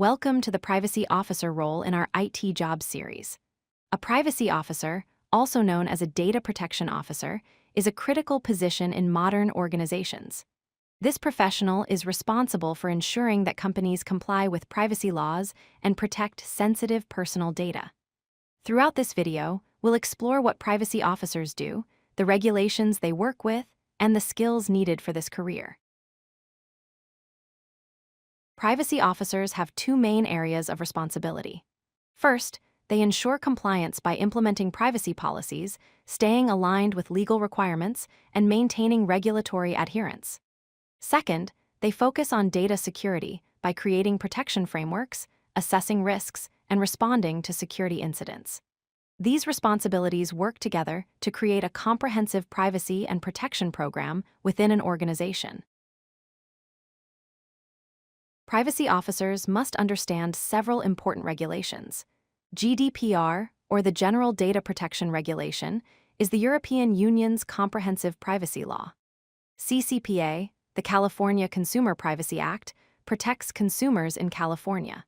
Welcome to the Privacy Officer role in our IT Jobs series. A privacy officer, also known as a data protection officer, is a critical position in modern organizations. This professional is responsible for ensuring that companies comply with privacy laws and protect sensitive personal data. Throughout this video, we'll explore what privacy officers do, the regulations they work with, and the skills needed for this career. Privacy officers have two main areas of responsibility. First, they ensure compliance by implementing privacy policies, staying aligned with legal requirements, and maintaining regulatory adherence. Second, they focus on data security by creating protection frameworks, assessing risks, and responding to security incidents. These responsibilities work together to create a comprehensive privacy and protection program within an organization. Privacy officers must understand several important regulations. GDPR, or the General Data Protection Regulation, is the European Union's comprehensive privacy law. CCPA, the California Consumer Privacy Act, protects consumers in California.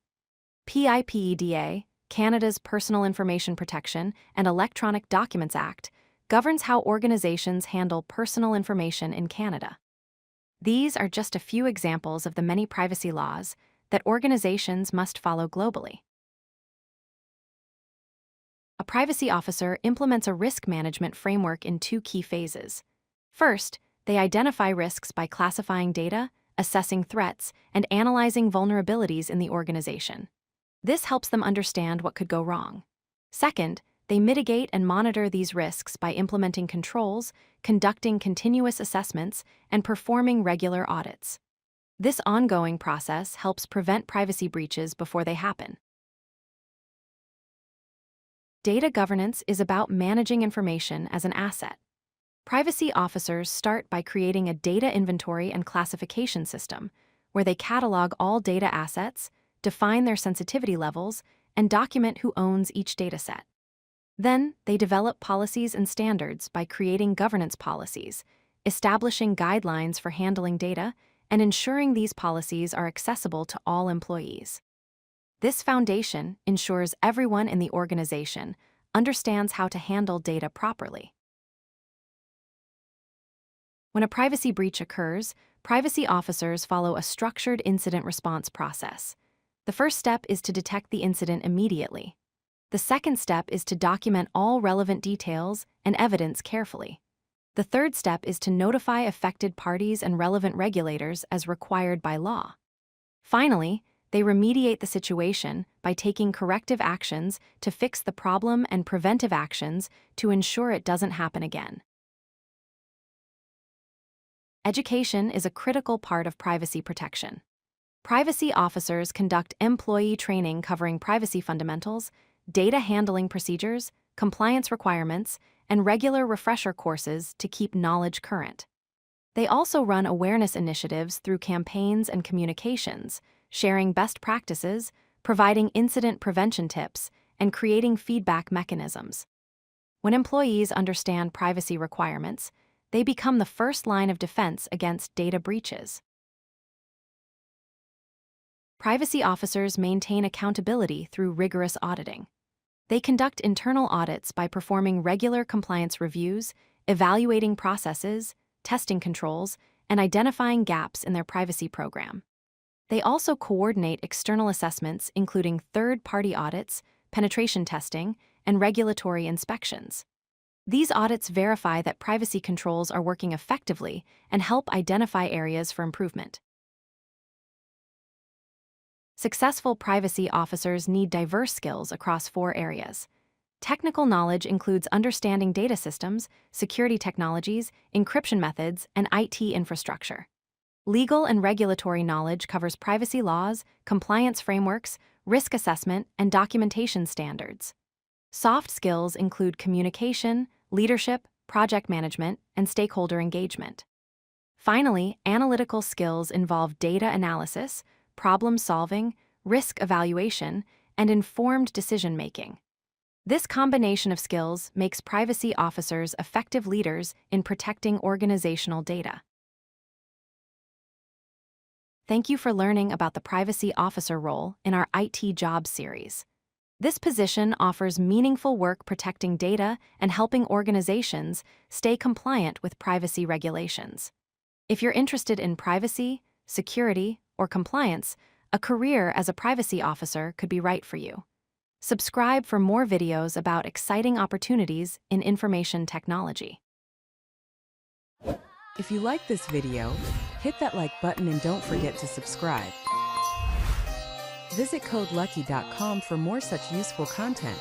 PIPEDA, Canada's Personal Information Protection and Electronic Documents Act, governs how organizations handle personal information in Canada. These are just a few examples of the many privacy laws that organizations must follow globally. A privacy officer implements a risk management framework in two key phases. First, they identify risks by classifying data, assessing threats, and analyzing vulnerabilities in the organization. This helps them understand what could go wrong. Second, they mitigate and monitor these risks by implementing controls, conducting continuous assessments, and performing regular audits. This ongoing process helps prevent privacy breaches before they happen. Data governance is about managing information as an asset. Privacy officers start by creating a data inventory and classification system, where they catalog all data assets, define their sensitivity levels, and document who owns each dataset. Then, they develop policies and standards by creating governance policies, establishing guidelines for handling data, and ensuring these policies are accessible to all employees. This foundation ensures everyone in the organization understands how to handle data properly. When a privacy breach occurs, privacy officers follow a structured incident response process. The first step is to detect the incident immediately. The second step is to document all relevant details and evidence carefully. The third step is to notify affected parties and relevant regulators as required by law. Finally, they remediate the situation by taking corrective actions to fix the problem and preventive actions to ensure it doesn't happen again. Education is a critical part of privacy protection. Privacy officers conduct employee training covering privacy fundamentals, data handling procedures, compliance requirements, and regular refresher courses to keep knowledge current. They also run awareness initiatives through campaigns and communications, sharing best practices, providing incident prevention tips, and creating feedback mechanisms. When employees understand privacy requirements, they become the first line of defense against data breaches. Privacy officers maintain accountability through rigorous auditing. They conduct internal audits by performing regular compliance reviews, evaluating processes, testing controls, and identifying gaps in their privacy program. They also coordinate external assessments, including third-party audits, penetration testing, and regulatory inspections. These audits verify that privacy controls are working effectively and help identify areas for improvement. Successful privacy officers need diverse skills across 4 areas. Technical knowledge includes understanding data systems, security technologies, encryption methods, and IT infrastructure. Legal and regulatory knowledge covers privacy laws, compliance frameworks, risk assessment, and documentation standards. Soft skills include communication, leadership, project management, and stakeholder engagement. Finally, analytical skills involve data analysis, problem solving, risk evaluation, and informed decision-making. This combination of skills makes privacy officers effective leaders in protecting organizational data. Thank you for learning about the privacy officer role in our IT Jobs series. This position offers meaningful work protecting data and helping organizations stay compliant with privacy regulations. If you're interested in privacy, security, or compliance, a career as a privacy officer could be right for you. Subscribe for more videos about exciting opportunities in information technology. If you like this video, hit that like button and don't forget to subscribe. Visit codelucky.com for more such useful content.